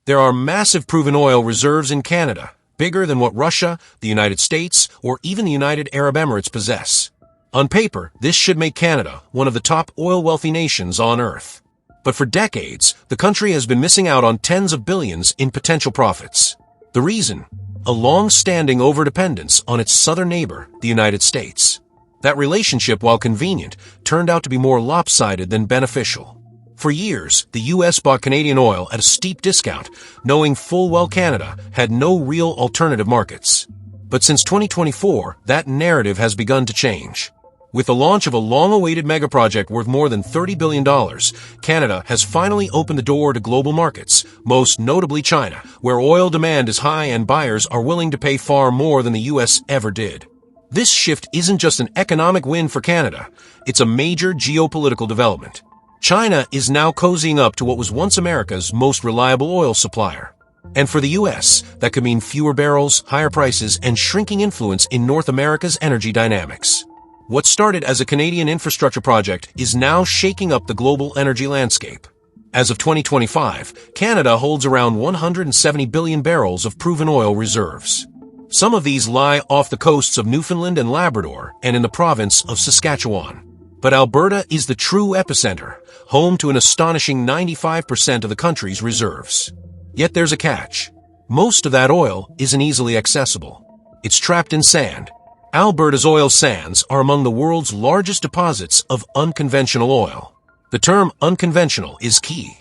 There are massive proven oil reserves in Canada, bigger than what Russia, the United States, or even the United Arab Emirates possess. On paper, this should make Canada one of the top oil-wealthy nations on Earth. But for decades, the country has been missing out on tens of billions in potential profits. The reason? A long-standing overdependence on its southern neighbor, the United States. That relationship, while convenient, turned out to be more lopsided than beneficial. For years, the U.S. bought Canadian oil at a steep discount, knowing full well Canada had no real alternative markets. But since 2024, that narrative has begun to change. With the launch of a long-awaited megaproject worth more than $30 billion, Canada has finally opened the door to global markets, most notably China, where oil demand is high and buyers are willing to pay far more than the U.S. ever did. This shift isn't just an economic win for Canada, it's a major geopolitical development. China is now cozying up to what was once America's most reliable oil supplier. And for the U.S., that could mean fewer barrels, higher prices, and shrinking influence in North America's energy dynamics. What started as a Canadian infrastructure project is now shaking up the global energy landscape. As of 2025, Canada holds around 170 billion barrels of proven oil reserves. Some of these lie off the coasts of Newfoundland and Labrador and in the province of Saskatchewan. But Alberta is the true epicenter, home to an astonishing 95% of the country's reserves. Yet there's a catch. Most of that oil isn't easily accessible. It's trapped in sand. Alberta's oil sands are among the world's largest deposits of unconventional oil. The term unconventional is key.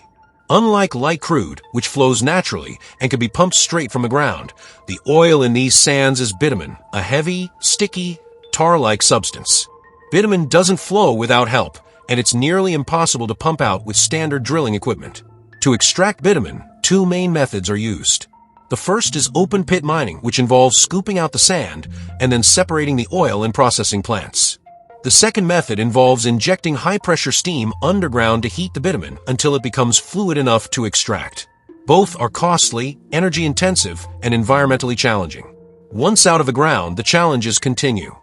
Unlike light crude, which flows naturally and can be pumped straight from the ground, the oil in these sands is bitumen, a heavy, sticky, tar-like substance. Bitumen doesn't flow without help, and it's nearly impossible to pump out with standard drilling equipment. To extract bitumen, two main methods are used. The first is open-pit mining, which involves scooping out the sand and then separating the oil in processing plants. The second method involves injecting high-pressure steam underground to heat the bitumen until it becomes fluid enough to extract. Both are costly, energy-intensive, and environmentally challenging. Once out of the ground, the challenges continue.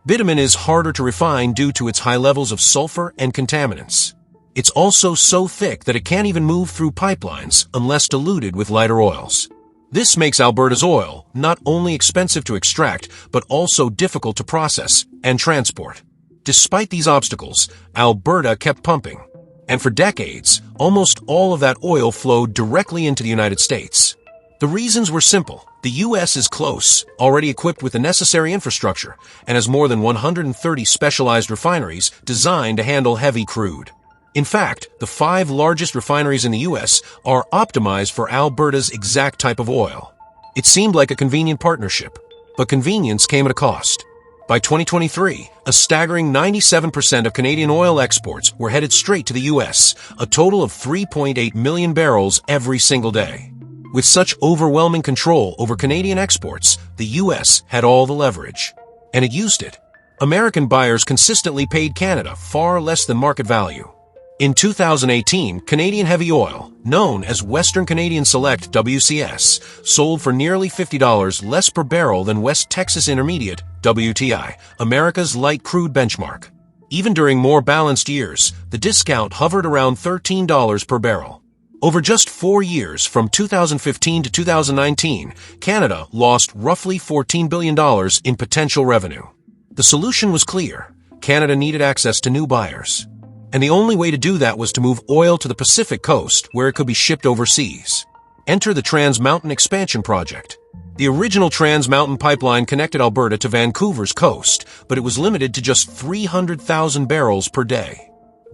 Bitumen is harder to refine due to its high levels of sulfur and contaminants. It's also so thick that it can't even move through pipelines unless diluted with lighter oils. This makes Alberta's oil not only expensive to extract, but also difficult to process and transport. Despite these obstacles, Alberta kept pumping. And for decades, almost all of that oil flowed directly into the United States. The reasons were simple. The U.S. is close, already equipped with the necessary infrastructure, and has more than 130 specialized refineries designed to handle heavy crude. In fact, the 5 largest refineries in the U.S. are optimized for Alberta's exact type of oil. It seemed like a convenient partnership, but convenience came at a cost. By 2023, a staggering 97% of Canadian oil exports were headed straight to the U.S., a total of 3.8 million barrels every single day. With such overwhelming control over Canadian exports, the U.S. had all the leverage. And it used it. American buyers consistently paid Canada far less than market value. In 2018, Canadian heavy oil, known as Western Canadian Select WCS, sold for nearly $50 less per barrel than West Texas Intermediate WTI, America's light crude benchmark. Even during more balanced years, the discount hovered around $13 per barrel. Over just 4 years, from 2015 to 2019, Canada lost roughly $14 billion in potential revenue. The solution was clear. Canada needed access to new buyers. And the only way to do that was to move oil to the Pacific coast, where it could be shipped overseas. Enter the Trans Mountain Expansion Project. The original Trans Mountain pipeline connected Alberta to Vancouver's coast, but it was limited to just 300,000 barrels per day.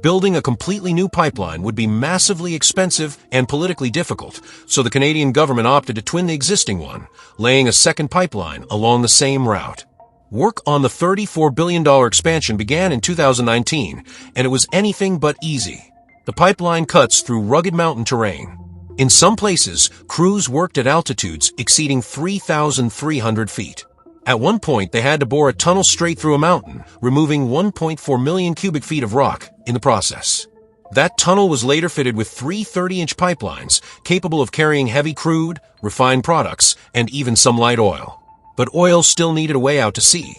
Building a completely new pipeline would be massively expensive and politically difficult, so the Canadian government opted to twin the existing one, laying a second pipeline along the same route. Work on the $34 billion expansion began in 2019, and it was anything but easy. The pipeline cuts through rugged mountain terrain. In some places, crews worked at altitudes exceeding 3,300 feet. At one point, they had to bore a tunnel straight through a mountain, removing 1.4 million cubic feet of rock in the process. That tunnel was later fitted with 3 30-inch pipelines, capable of carrying heavy crude, refined products, and even some light oil. But oil still needed a way out to sea.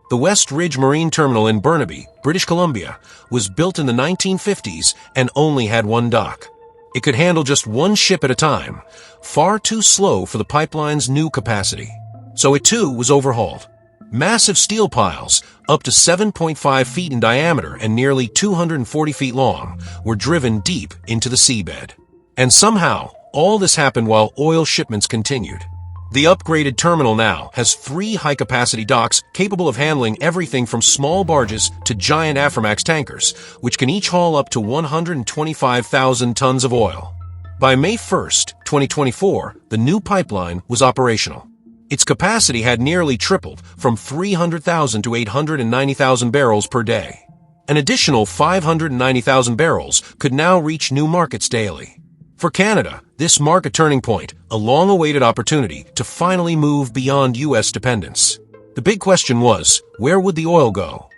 The West Ridge Marine Terminal in Burnaby, British Columbia, was built in the 1950s and only had one dock. It could handle just one ship at a time, far too slow for the pipeline's new capacity. So it too was overhauled. Massive steel piles, up to 7.5 feet in diameter and nearly 240 feet long, were driven deep into the seabed. And somehow, all this happened while oil shipments continued. The upgraded terminal now has 3 high-capacity docks capable of handling everything from small barges to giant Aframax tankers, which can each haul up to 125,000 tons of oil. By May 1, 2024, the new pipeline was operational. Its capacity had nearly tripled from 300,000 to 890,000 barrels per day. An additional 590,000 barrels could now reach new markets daily. For Canada, this marked a turning point, a long-awaited opportunity to finally move beyond U.S. dependence. The big question was, where would the oil go?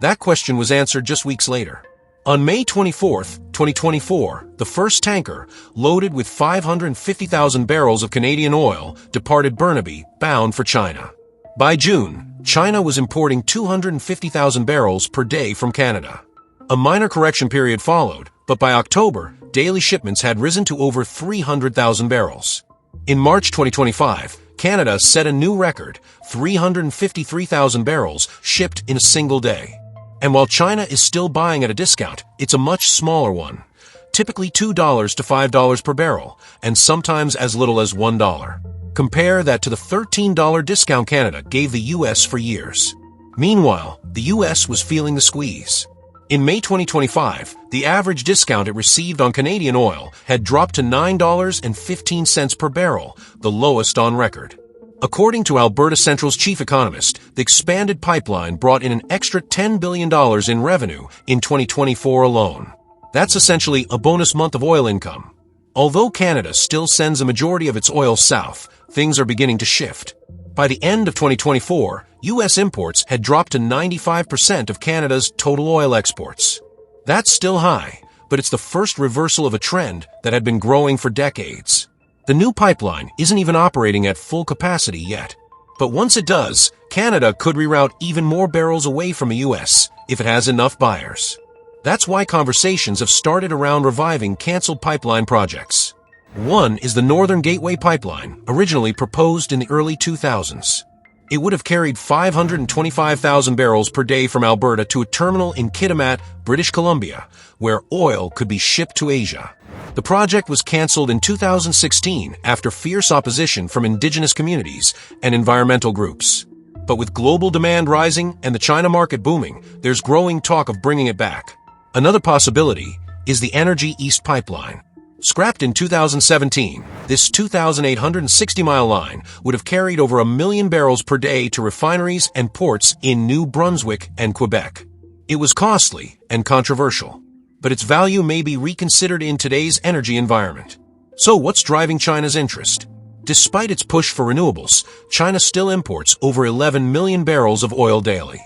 That question was answered just weeks later. On May 24, 2024, the first tanker, loaded with 550,000 barrels of Canadian oil, departed Burnaby, bound for China. By June, China was importing 250,000 barrels per day from Canada. A minor correction period followed, but by October, daily shipments had risen to over 300,000 barrels. In March 2025, Canada set a new record, 353,000 barrels shipped in a single day. And while China is still buying at a discount, it's a much smaller one, typically $2 to $5 per barrel, and sometimes as little as $1. Compare that to the $13 discount Canada gave the U.S. for years. Meanwhile, the U.S. was feeling the squeeze. In May 2025, the average discount it received on Canadian oil had dropped to $9.15 per barrel, the lowest on record. According to Alberta Central's chief economist, the expanded pipeline brought in an extra $10 billion in revenue in 2024 alone. That's essentially a bonus month of oil income. Although Canada still sends a majority of its oil south, things are beginning to shift. By the end of 2024, U.S. imports had dropped to 95% of Canada's total oil exports. That's still high, but it's the first reversal of a trend that had been growing for decades. The new pipeline isn't even operating at full capacity yet. But once it does, Canada could reroute even more barrels away from the U.S. if it has enough buyers. That's why conversations have started around reviving canceled pipeline projects. One is the Northern Gateway Pipeline, originally proposed in the early 2000s. It would have carried 525,000 barrels per day from Alberta to a terminal in Kitimat, British Columbia, where oil could be shipped to Asia. The project was cancelled in 2016 after fierce opposition from indigenous communities and environmental groups. But with global demand rising and the China market booming, there's growing talk of bringing it back. Another possibility is the Energy East Pipeline. Scrapped in 2017, this 2,860-mile line would have carried over 1 million barrels per day to refineries and ports in New Brunswick and Quebec. It was costly and controversial, but its value may be reconsidered in today's energy environment. So what's driving China's interest? Despite its push for renewables, China still imports over 11 million barrels of oil daily.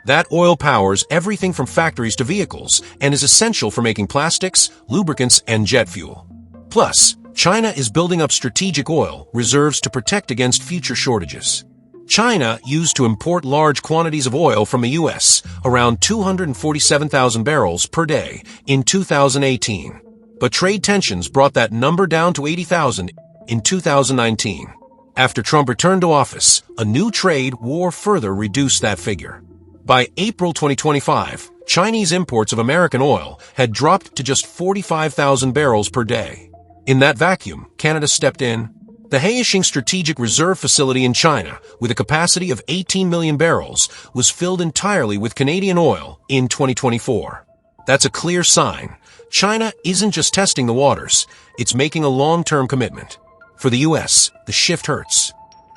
That oil powers everything from factories to vehicles and is essential for making plastics, lubricants, and jet fuel. Plus, China is building up strategic oil reserves to protect against future shortages. China used to import large quantities of oil from the U.S., around 247,000 barrels per day in 2018. But trade tensions brought that number down to 80,000 in 2019. After Trump returned to office, a new trade war further reduced that figure. By April 2025, Chinese imports of American oil had dropped to just 45,000 barrels per day. In that vacuum, Canada stepped in. The Haisheng Strategic Reserve Facility in China, with a capacity of 18 million barrels, was filled entirely with Canadian oil in 2024. That's a clear sign. China isn't just testing the waters, it's making a long-term commitment. For the U.S., the shift hurts.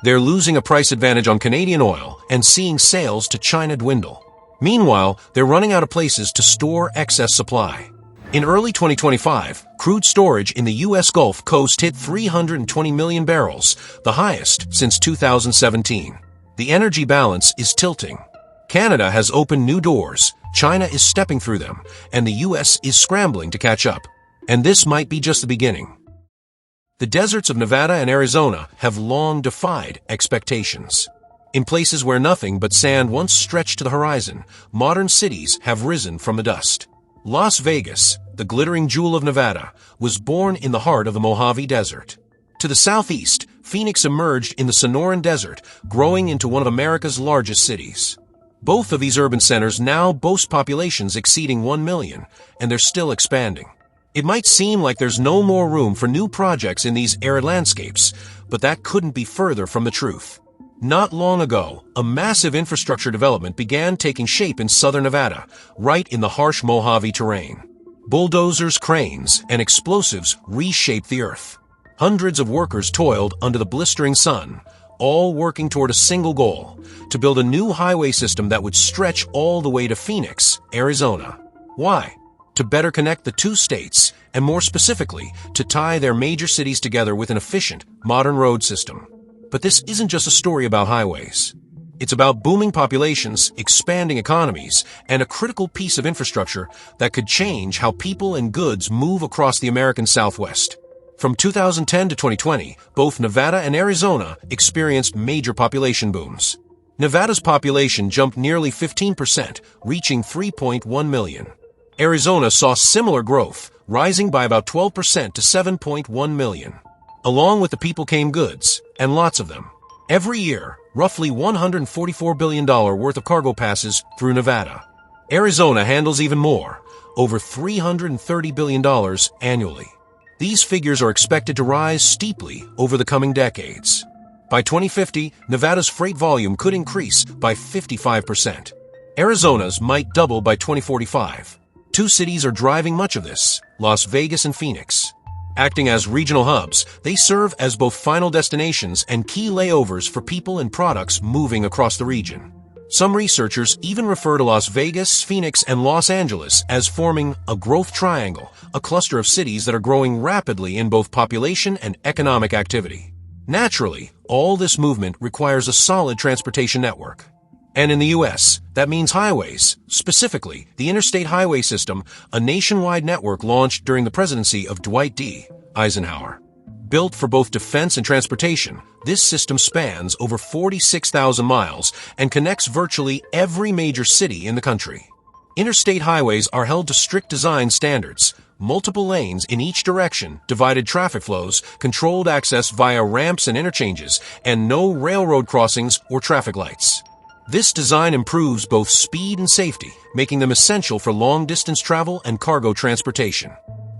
They're losing a price advantage on Canadian oil and seeing sales to China dwindle. Meanwhile, they're running out of places to store excess supply. In early 2025, crude storage in the U.S. Gulf Coast hit 320 million barrels, the highest since 2017. The energy balance is tilting. Canada has opened new doors, China is stepping through them, and the U.S. is scrambling to catch up. And this might be just the beginning. The deserts of Nevada and Arizona have long defied expectations. In places where nothing but sand once stretched to the horizon, modern cities have risen from the dust. Las Vegas, the glittering jewel of Nevada, was born in the heart of the Mojave Desert. To the southeast, Phoenix emerged in the Sonoran Desert, growing into one of America's largest cities. Both of these urban centers now boast populations exceeding 1 million, and they're still expanding. It might seem like there's no more room for new projects in these arid landscapes, but that couldn't be further from the truth. Not long ago, a massive infrastructure development began taking shape in southern Nevada, right in the harsh Mojave terrain. Bulldozers, cranes, and explosives reshaped the earth. Hundreds of workers toiled under the blistering sun, all working toward a single goal, to build a new highway system that would stretch all the way to Phoenix, Arizona. Why? To better connect the two states, and more specifically, to tie their major cities together with an efficient, modern road system. But this isn't just a story about highways. It's about booming populations, expanding economies, and a critical piece of infrastructure that could change how people and goods move across the American Southwest. From 2010 to 2020, both Nevada and Arizona experienced major population booms. Nevada's population jumped nearly 15%, reaching 3.1 million. Arizona saw similar growth, rising by about 12% to 7.1 million. Along with the people came goods, and lots of them. Every year, roughly $144 billion worth of cargo passes through Nevada. Arizona handles even more, over $330 billion annually. These figures are expected to rise steeply over the coming decades. By 2050, Nevada's freight volume could increase by 55%. Arizona's might double by 2045. Two cities are driving much of this, Las Vegas and Phoenix. Acting as regional hubs, they serve as both final destinations and key layovers for people and products moving across the region. Some researchers even refer to Las Vegas, Phoenix, and Los Angeles as forming a growth triangle, a cluster of cities that are growing rapidly in both population and economic activity. Naturally, all this movement requires a solid transportation network. And in the U.S., that means highways, specifically the Interstate Highway System, a nationwide network launched during the presidency of Dwight D. Eisenhower. Built for both defense and transportation, this system spans over 46,000 miles and connects virtually every major city in the country. Interstate highways are held to strict design standards, multiple lanes in each direction, divided traffic flows, controlled access via ramps and interchanges, and no railroad crossings or traffic lights. This design improves both speed and safety, making them essential for long-distance travel and cargo transportation.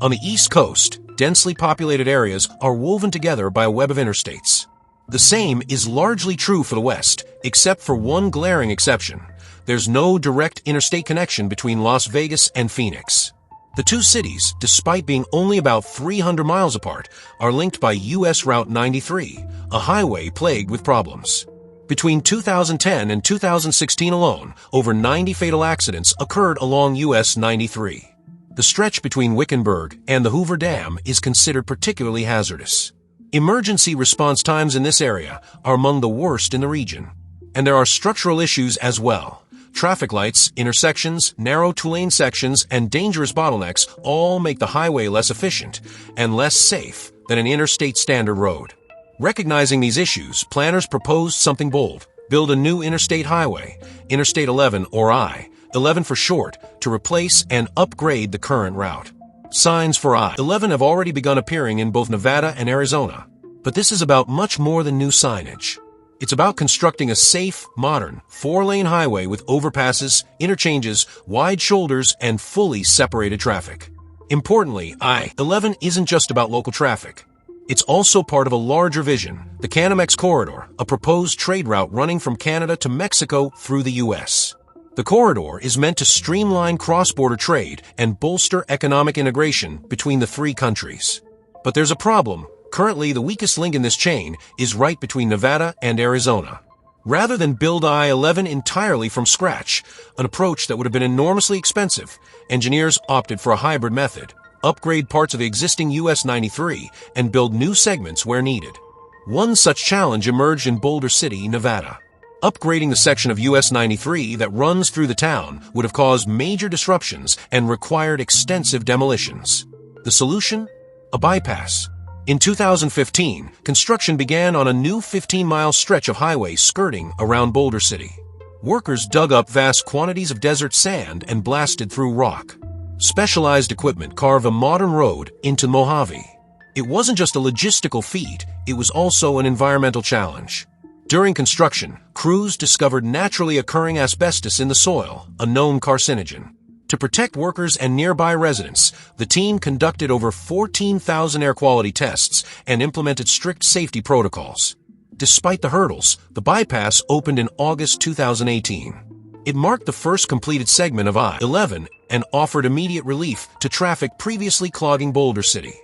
On the East Coast, densely populated areas are woven together by a web of interstates. The same is largely true for the West, except for one glaring exception. There's no direct interstate connection between Las Vegas and Phoenix. The two cities, despite being only about 300 miles apart, are linked by U.S. Route 93, a highway plagued with problems. Between 2010 and 2016 alone, over 90 fatal accidents occurred along US 93. The stretch between Wickenburg and the Hoover Dam is considered particularly hazardous. Emergency response times in this area are among the worst in the region. And there are structural issues as well. Traffic lights, intersections, narrow two-lane sections, and dangerous bottlenecks all make the highway less efficient and less safe than an interstate standard road. Recognizing these issues, planners proposed something bold: build a new interstate highway, Interstate 11 or I-11 for short, to replace and upgrade the current route. Signs for I-11 have already begun appearing in both Nevada and Arizona. But this is about much more than new signage. It's about constructing a safe, modern, four-lane highway with overpasses, interchanges, wide shoulders, and fully separated traffic. Importantly, I-11 isn't just about local traffic. It's also part of a larger vision, the Canamex Corridor, a proposed trade route running from Canada to Mexico through the U.S. The corridor is meant to streamline cross-border trade and bolster economic integration between the three countries. But there's a problem. Currently, the weakest link in this chain is right between Nevada and Arizona. Rather than build I-11 entirely from scratch, an approach that would have been enormously expensive, engineers opted for a hybrid method: upgrade parts of the existing US 93 and build new segments where needed. One such challenge emerged in Boulder City, Nevada. Upgrading the section of US 93 that runs through the town would have caused major disruptions and required extensive demolitions. The solution? A bypass. In 2015, construction began on a new 15-mile stretch of highway skirting around Boulder City. Workers dug up vast quantities of desert sand and blasted through rock. Specialized equipment carve a modern road into Mojave. It wasn't just a logistical feat, it was also an environmental challenge. During construction, crews discovered naturally occurring asbestos in the soil, a known carcinogen. To protect workers and nearby residents, the team conducted over 14,000 air quality tests and implemented strict safety protocols. Despite the hurdles, the bypass opened in August 2018. It marked the first completed segment of I-11 and offered immediate relief to traffic previously clogging Boulder City.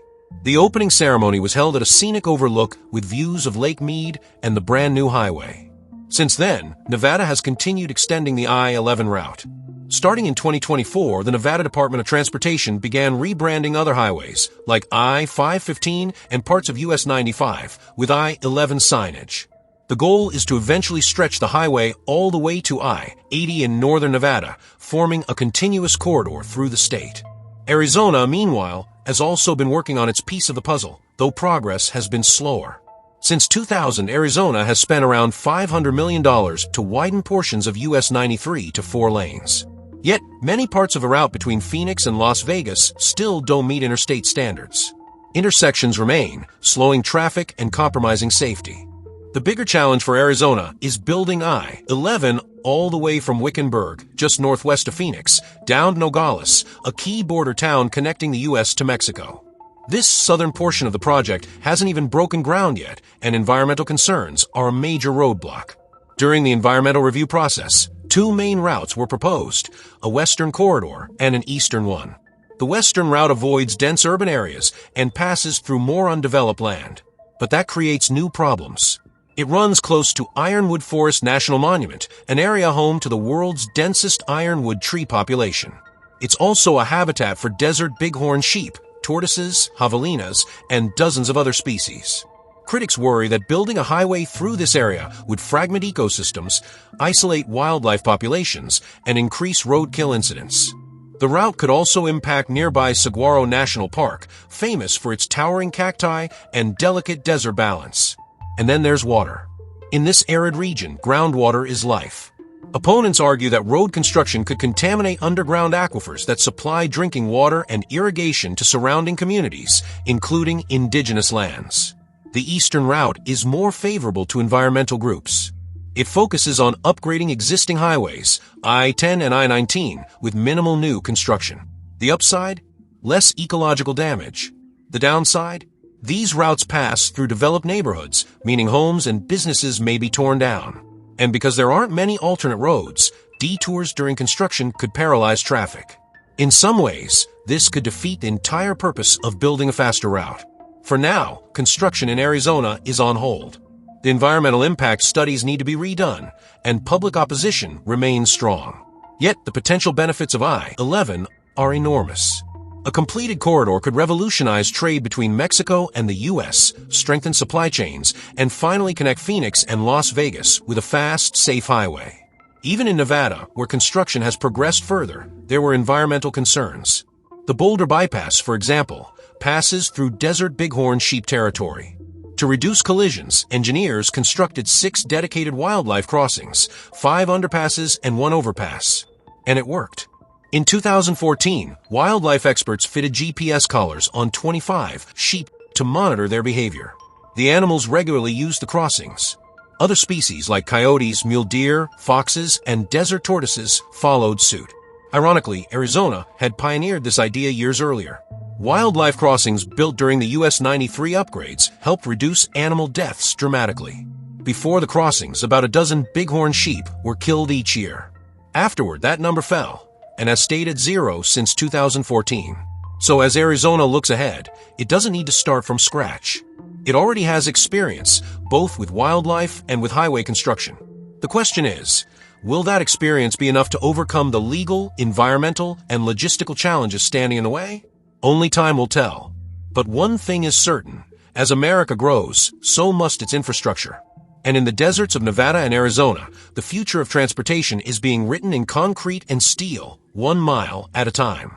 The opening ceremony was held at a scenic overlook with views of Lake Mead and the brand new highway. Since then, Nevada has continued extending the I-11 route. Starting in 2024, the Nevada Department of Transportation began rebranding other highways, like I-515 and parts of US 95, with I-11 signage. The goal is to eventually stretch the highway all the way to I-80 in northern Nevada, forming a continuous corridor through the state. Arizona, meanwhile, has also been working on its piece of the puzzle, though progress has been slower. Since 2000, Arizona has spent around $500 million to widen portions of US 93 to 4 lanes. Yet, many parts of a route between Phoenix and Las Vegas still don't meet interstate standards. Intersections remain, slowing traffic and compromising safety. The bigger challenge for Arizona is building I-11 all the way from Wickenburg, just northwest of Phoenix, down to Nogales, a key border town connecting the U.S. to Mexico. This southern portion of the project hasn't even broken ground yet, and environmental concerns are a major roadblock. During the environmental review process, 2 main routes were proposed, a western corridor and an eastern one. The western route avoids dense urban areas and passes through more undeveloped land. But that creates new problems. It runs close to Ironwood Forest National Monument, an area home to the world's densest ironwood tree population. It's also a habitat for desert bighorn sheep, tortoises, javelinas, and dozens of other species. Critics worry that building a highway through this area would fragment ecosystems, isolate wildlife populations, and increase roadkill incidents. The route could also impact nearby Saguaro National Park, famous for its towering cacti and delicate desert balance. And then there's water. In this arid region, groundwater is life. Opponents argue that road construction could contaminate underground aquifers that supply drinking water and irrigation to surrounding communities, including indigenous lands. The eastern route is more favorable to environmental groups. It focuses on upgrading existing highways, I-10 and I-19, with minimal new construction. The upside? Less ecological damage. The downside? These routes pass through developed neighborhoods, meaning homes and businesses may be torn down. And because there aren't many alternate roads, detours during construction could paralyze traffic. In some ways, this could defeat the entire purpose of building a faster route. For now, construction in Arizona is on hold. The environmental impact studies need to be redone, and public opposition remains strong. Yet the potential benefits of I-11 are enormous. A completed corridor could revolutionize trade between Mexico and the U.S., strengthen supply chains, and finally connect Phoenix and Las Vegas with a fast, safe highway. Even in Nevada, where construction has progressed further, there were environmental concerns. The Boulder Bypass, for example, passes through desert bighorn sheep territory. To reduce collisions, engineers constructed 6 dedicated wildlife crossings, 5 underpasses, and 1 overpass. And it worked. In 2014, wildlife experts fitted GPS collars on 25 sheep to monitor their behavior. The animals regularly used the crossings. Other species like coyotes, mule deer, foxes, and desert tortoises followed suit. Ironically, Arizona had pioneered this idea years earlier. Wildlife crossings built during the US 93 upgrades helped reduce animal deaths dramatically. Before the crossings, about a dozen bighorn sheep were killed each year. Afterward, that number fell, and has stayed at 0 since 2014. So as Arizona looks ahead, it doesn't need to start from scratch. It already has experience, both with wildlife and with highway construction. The question is, will that experience be enough to overcome the legal, environmental, and logistical challenges standing in the way? Only time will tell. But one thing is certain. As America grows, so must its infrastructure. And in the deserts of Nevada and Arizona, the future of transportation is being written in concrete and steel, 1 mile at a time.